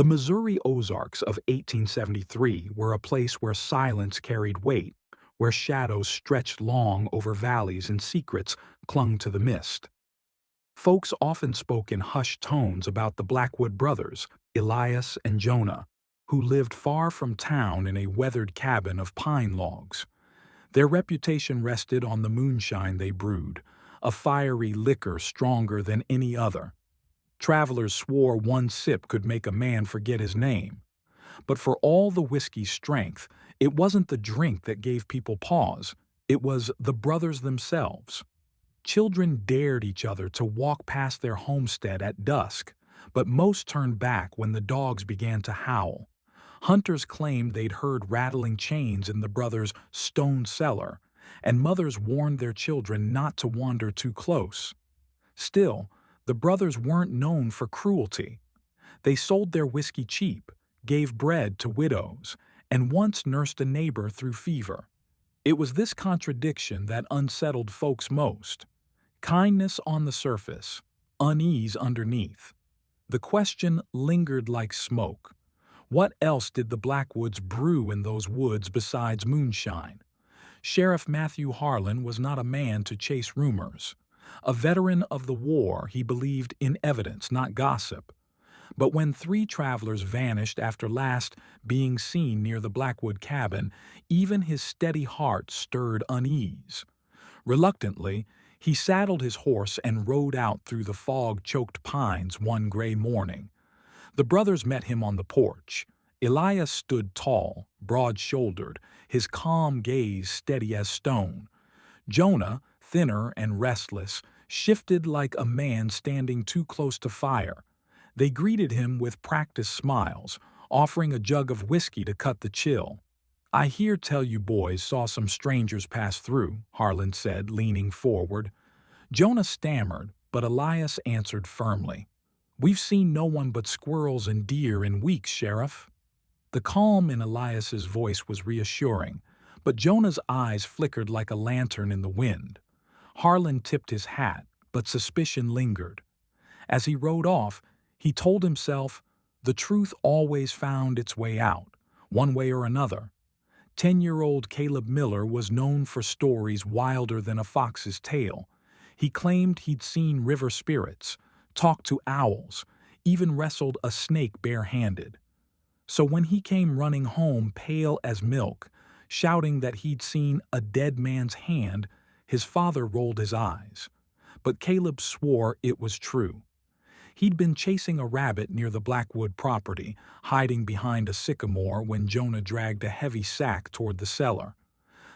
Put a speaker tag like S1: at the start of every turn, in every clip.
S1: The Missouri Ozarks of 1873 were a place where silence carried weight, where shadows stretched long over valleys and secrets clung to the mist. Folks often spoke in hushed tones about the Blackwood brothers, Elias and Jonah, who lived far from town in a weathered cabin of pine logs. Their reputation rested on the moonshine they brewed, a fiery liquor stronger than any other. Travelers swore one sip could make a man forget his name. But for all the whiskey's strength, it wasn't the drink that gave people pause. It was the brothers themselves. Children dared each other to walk past their homestead at dusk, but most turned back when the dogs began to howl. Hunters claimed they'd heard rattling chains in the brothers' stone cellar, and mothers warned their children not to wander too close. Still, the brothers weren't known for cruelty. They sold their whiskey cheap, gave bread to widows, and once nursed a neighbor through fever. It was this contradiction that unsettled folks most. Kindness on the surface, unease underneath. The question lingered like smoke. What else did the Blackwoods brew in those woods besides moonshine? Sheriff Matthew Harlan was not a man to chase rumors. A veteran of the war, he believed in evidence, not gossip. But when three travelers vanished after last being seen near the Blackwood cabin, even his steady heart stirred unease. Reluctantly, he saddled his horse and rode out through the fog-choked pines one gray morning. The brothers met him on the porch. Elias stood tall, broad-shouldered, his calm gaze steady as stone. Jonah, thinner and restless, shifted like a man standing too close to fire. They greeted him with practiced smiles, offering a jug of whiskey to cut the chill. "I hear tell you boys saw some strangers pass through," Harlan said, leaning forward. Jonah stammered, but Elias answered firmly. "We've seen no one but squirrels and deer in weeks, Sheriff." The calm in Elias's voice was reassuring, but Jonah's eyes flickered like a lantern in the wind. Harlan tipped his hat, but suspicion lingered. As he rode off, he told himself the truth always found its way out, one way or another. 10-year-old Caleb Miller was known for stories wilder than a fox's tail. He claimed he'd seen river spirits, talked to owls, even wrestled a snake bare-handed. So when he came running home pale as milk, shouting that he'd seen a dead man's hand, his father rolled his eyes. But Caleb swore it was true. He'd been chasing a rabbit near the Blackwood property, hiding behind a sycamore when Jonah dragged a heavy sack toward the cellar.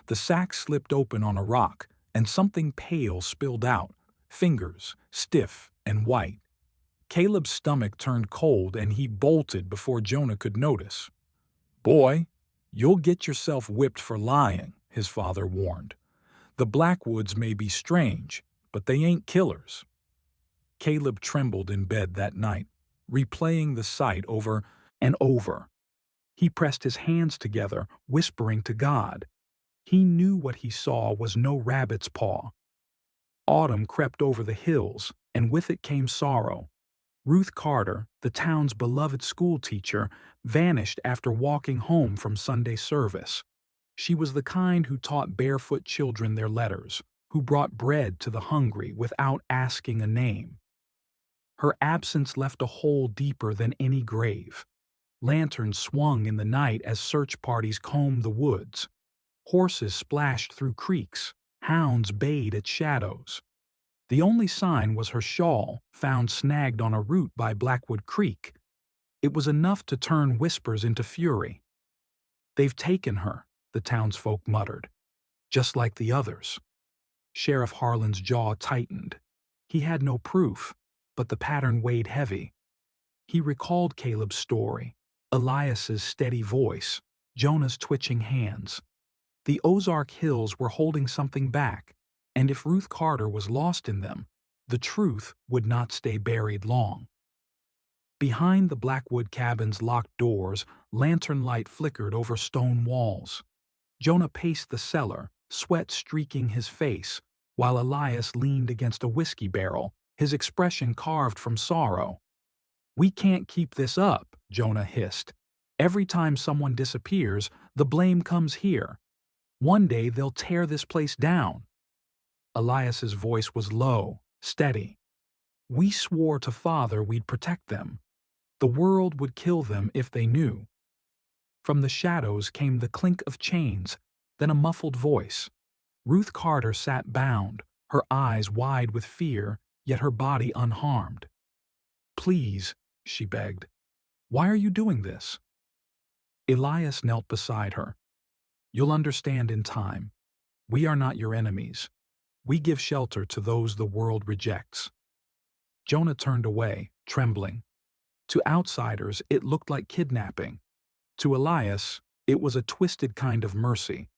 S1: The sack slipped open on a rock, and something pale spilled out, fingers, stiff and white. Caleb's stomach turned cold and he bolted before Jonah could notice. "Boy, you'll get yourself whipped for lying," his father warned. "The Blackwoods may be strange, but they ain't killers." Caleb trembled in bed that night, replaying the sight over and over. He pressed his hands together, whispering to God. He knew what he saw was no rabbit's paw. Autumn crept over the hills, and with it came sorrow. Ruth Carter, the town's beloved schoolteacher, vanished after walking home from Sunday service. She was the kind who taught barefoot children their letters, who brought bread to the hungry without asking a name. Her absence left a hole deeper than any grave. Lanterns swung in the night as search parties combed the woods. Horses splashed through creeks. Hounds bayed at shadows. The only sign was her shawl, found snagged on a root by Blackwood Creek. It was enough to turn whispers into fury. "They've taken her," the townsfolk muttered, "just like the others." Sheriff Harlan's jaw tightened. He had no proof, but the pattern weighed heavy. He recalled Caleb's story, Elias's steady voice, Jonah's twitching hands. The Ozark Hills were holding something back, and if Ruth Carter was lost in them, the truth would not stay buried long. Behind the Blackwood cabin's locked doors, lantern light flickered over stone walls. Jonah paced the cellar, sweat streaking his face, while Elias leaned against a whiskey barrel, his expression carved from sorrow. "We can't keep this up," Jonah hissed. "Every time someone disappears, the blame comes here. One day they'll tear this place down." Elias's voice was low, steady. "We swore to Father we'd protect them. The world would kill them if they knew." From the shadows came the clink of chains, then a muffled voice. Ruth Carter sat bound, her eyes wide with fear, yet her body unharmed. "Please," she begged. "Why are you doing this?" Elias knelt beside her. "You'll understand in time. We are not your enemies. We give shelter to those the world rejects." Jonah turned away, trembling. To outsiders, it looked like kidnapping. To Elias, it was a twisted kind of mercy.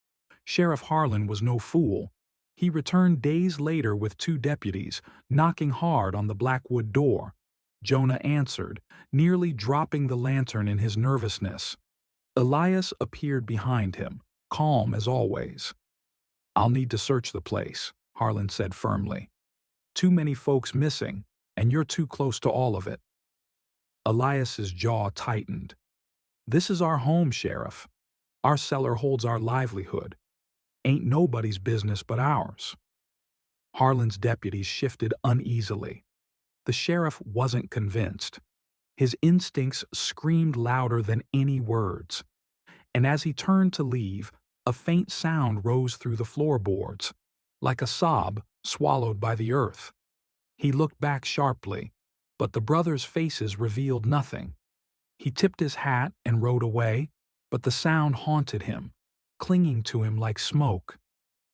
S1: Sheriff Harlan was no fool. He returned days later with 2 deputies, knocking hard on the Blackwood door. Jonah answered, nearly dropping the lantern in his nervousness. Elias appeared behind him, calm as always. "I'll need to search the place," Harlan said firmly. "Too many folks missing, and you're too close to all of it." Elias's jaw tightened. "This is our home, Sheriff. Our cellar holds our livelihood. Ain't nobody's business but ours." Harlan's deputies shifted uneasily. The sheriff wasn't convinced. His instincts screamed louder than any words. And as he turned to leave, a faint sound rose through the floorboards, like a sob swallowed by the earth. He looked back sharply, but the brothers' faces revealed nothing. He tipped his hat and rode away, but the sound haunted him, clinging to him like smoke.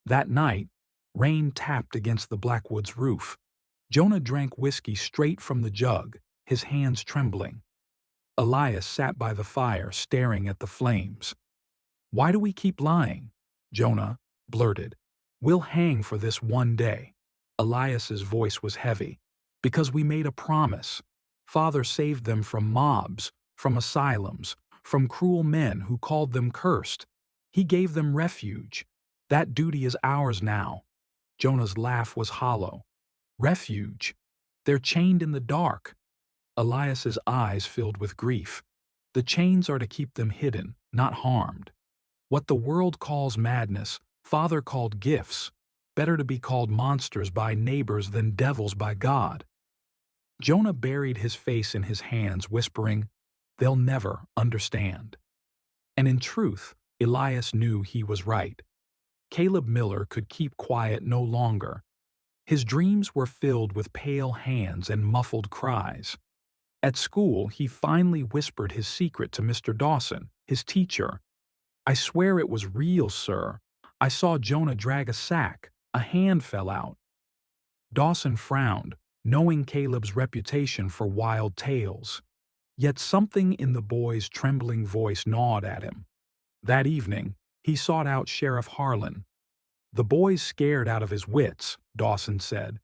S1: That night, rain tapped against the Blackwood's roof. Jonah drank whiskey straight from the jug, his hands trembling. Elias sat by the fire, staring at the flames. "Why do we keep lying?" Jonah blurted. "We'll hang for this one day." Elias's voice was heavy. "Because we made a promise. Father saved them from mobs, from asylums, from cruel men who called them cursed. He gave them refuge. That duty is ours now." Jonah's laugh was hollow. "Refuge? They're chained in the dark." Elias's eyes filled with grief. "The chains are to keep them hidden, not harmed. What the world calls madness, Father called gifts. Better to be called monsters by neighbors than devils by God." Jonah buried his face in his hands, whispering, "They'll never understand." And in truth, Elias knew he was right. Caleb Miller could keep quiet no longer. His dreams were filled with pale hands and muffled cries. At school, he finally whispered his secret to Mr. Dawson, his teacher. "I swear it was real, sir. I saw Jonah drag a sack. A hand fell out." Dawson frowned, knowing Caleb's reputation for wild tales. Yet something in the boy's trembling voice gnawed at him. That evening, he sought out Sheriff Harlan. "The boy's scared out of his wits," Dawson said.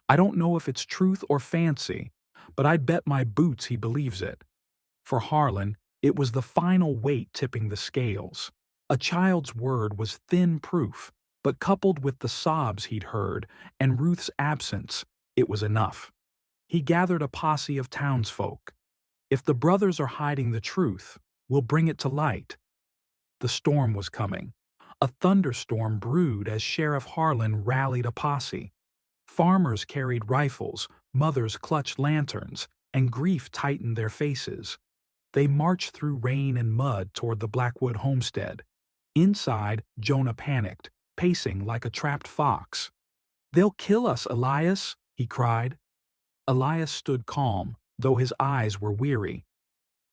S1: "I don't know if it's truth or fancy, but I'd bet my boots he believes it." For Harlan, it was the final weight tipping the scales. A child's word was thin proof, but coupled with the sobs he'd heard and Ruth's absence, it was enough. He gathered a posse of townsfolk. "If the brothers are hiding the truth, we'll bring it to light." The storm was coming. A thunderstorm brewed as Sheriff Harlan rallied a posse. Farmers carried rifles, mothers clutched lanterns, and grief tightened their faces. They marched through rain and mud toward the Blackwood homestead. Inside, Jonah panicked, pacing like a trapped fox. "They'll kill us, Elias," he cried. Elias stood calm, though his eyes were weary.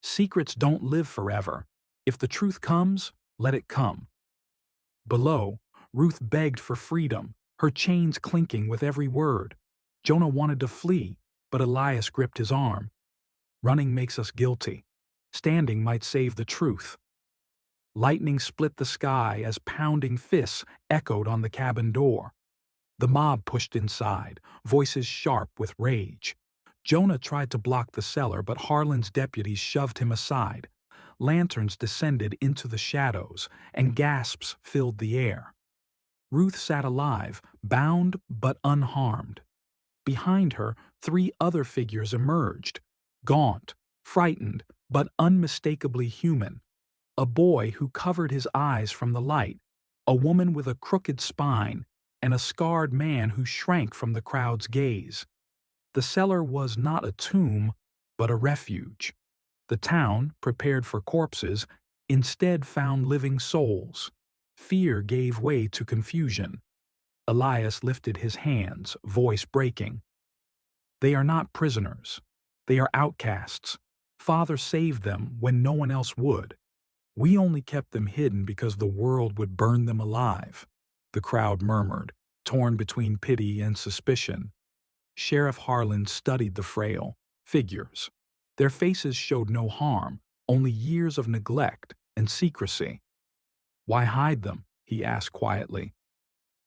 S1: "Secrets don't live forever. If the truth comes, let it come." Below, Ruth begged for freedom, her chains clinking with every word. Jonah wanted to flee, but Elias gripped his arm. "Running makes us guilty. Standing might save the truth." Lightning split the sky as pounding fists echoed on the cabin door. The mob pushed inside, voices sharp with rage. Jonah tried to block the cellar, but Harlan's deputies shoved him aside. Lanterns descended into the shadows, and gasps filled the air. Ruth sat alive, bound but unharmed. Behind her, 3 other figures emerged. Gaunt, frightened, but unmistakably human. A boy who covered his eyes from the light, a woman with a crooked spine, and a scarred man who shrank from the crowd's gaze. The cellar was not a tomb, but a refuge. The town, prepared for corpses, instead found living souls. Fear gave way to confusion. Elias lifted his hands, voice breaking. They are not prisoners. They are outcasts. Father saved them when no one else would. We only kept them hidden because the world would burn them alive. The crowd murmured, torn between pity and suspicion. Sheriff Harlan studied the frail figures. Their faces showed no harm, only years of neglect and secrecy. "Why hide them?" he asked quietly.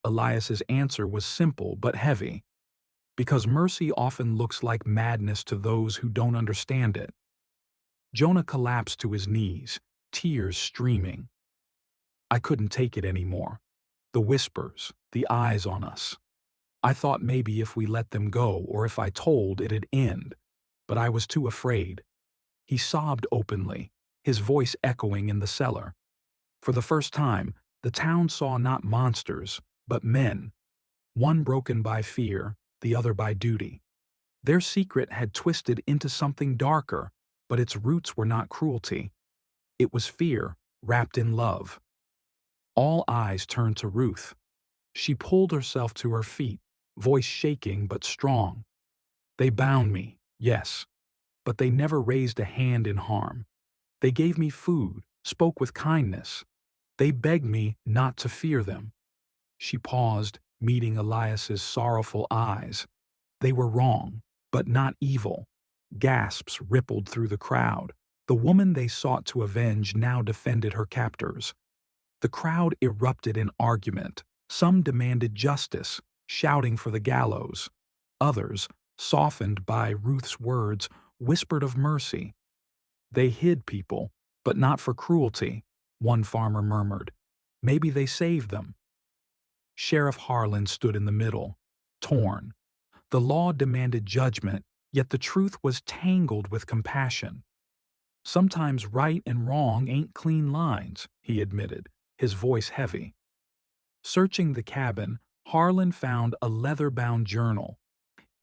S1: Elias's answer was simple but heavy. "Because mercy often looks like madness to those who don't understand it." Jonah collapsed to his knees, tears streaming. I couldn't take it anymore. The whispers, the eyes on us. I thought maybe if we let them go or if I told it'd end, but I was too afraid. He sobbed openly, his voice echoing in the cellar. For the first time, the town saw not monsters, but men, one broken by fear, the other by duty. Their secret had twisted into something darker, but its roots were not cruelty. It was fear wrapped in love. All eyes turned to Ruth. She pulled herself to her feet, voice shaking but strong. "They bound me, yes, but they never raised a hand in harm. They gave me food, spoke with kindness. They begged me not to fear them." She paused, meeting Elias's sorrowful eyes. They were wrong, but not evil. Gasps rippled through the crowd. The woman they sought to avenge now defended her captors. The crowd erupted in argument. Some demanded justice, shouting for the gallows. Others, softened by Ruth's words, whispered of mercy. "They hid people, but not for cruelty," one farmer murmured. "Maybe they saved them." Sheriff Harlan stood in the middle, torn. The law demanded judgment, yet the truth was tangled with compassion. "Sometimes right and wrong ain't clean lines," he admitted, his voice heavy. Searching the cabin, Harlan found a leather-bound journal.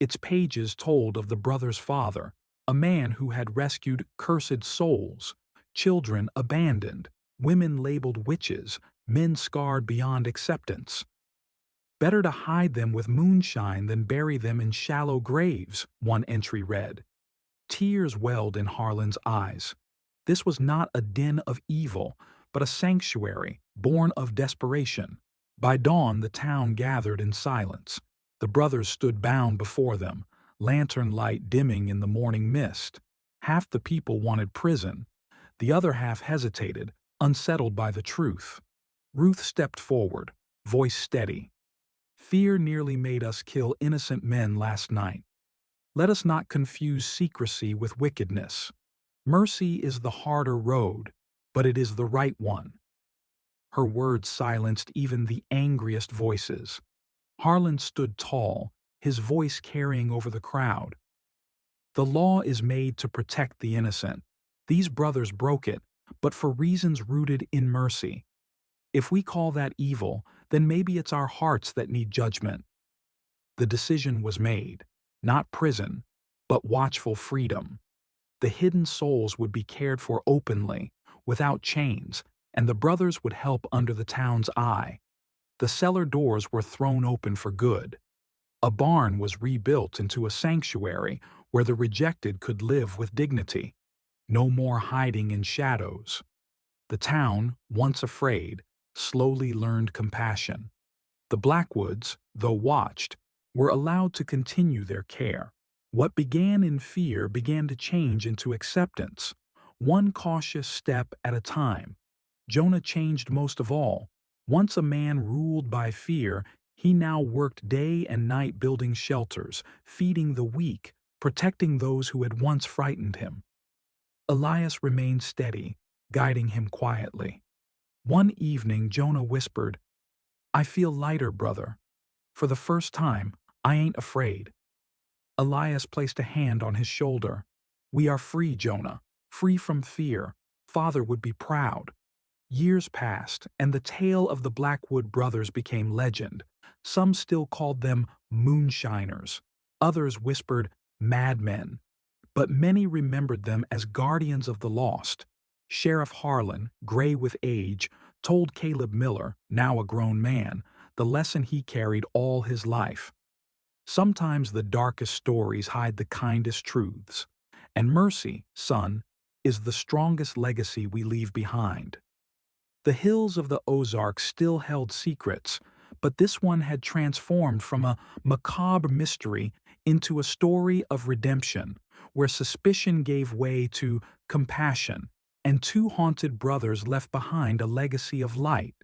S1: Its pages told of the brother's father, a man who had rescued cursed souls, children abandoned, women labeled witches, men scarred beyond acceptance. "Better to hide them with moonshine than bury them in shallow graves," one entry read. Tears welled in Harlan's eyes. This was not a den of evil, but a sanctuary born of desperation. By dawn the town gathered in silence. The brothers stood bound before them, lantern light dimming in the morning mist. Half the people wanted prison. The other half hesitated, unsettled by the truth. Ruth stepped forward, voice steady. "Fear nearly made us kill innocent men last night. Let us not confuse secrecy with wickedness. Mercy is the harder road, but it is the right one." Her words silenced even the angriest voices. Harlan stood tall, his voice carrying over the crowd. "The law is made to protect the innocent. These brothers broke it, but for reasons rooted in mercy. If we call that evil, then maybe it's our hearts that need judgment." The decision was made. Not prison, but watchful freedom. The hidden souls would be cared for openly, without chains, and the brothers would help under the town's eye. The cellar doors were thrown open for good. A barn was rebuilt into a sanctuary where the rejected could live with dignity. No more hiding in shadows. The town, once afraid, slowly learned compassion. The Blackwoods, though watched, were allowed to continue their care. What began in fear began to change into acceptance, one cautious step at a time. Jonah changed most of all. Once a man ruled by fear, he now worked day and night building shelters, feeding the weak, protecting those who had once frightened him. Elias remained steady, guiding him quietly. One evening Jonah whispered, "I feel lighter, brother. For the first time, I ain't afraid." Elias placed a hand on his shoulder. "We are free, Jonah, free from fear. Father would be proud." Years passed, and the tale of the Blackwood brothers became legend. Some still called them moonshiners. Others whispered madmen. But many remembered them as guardians of the lost. Sheriff Harlan, gray with age, told Caleb Miller, now a grown man, the lesson he carried all his life. Sometimes the darkest stories hide the kindest truths. And mercy, son, is the strongest legacy we leave behind. The hills of the Ozarks still held secrets, but this one had transformed from a macabre mystery into a story of redemption, where suspicion gave way to compassion, and two haunted brothers left behind a legacy of light.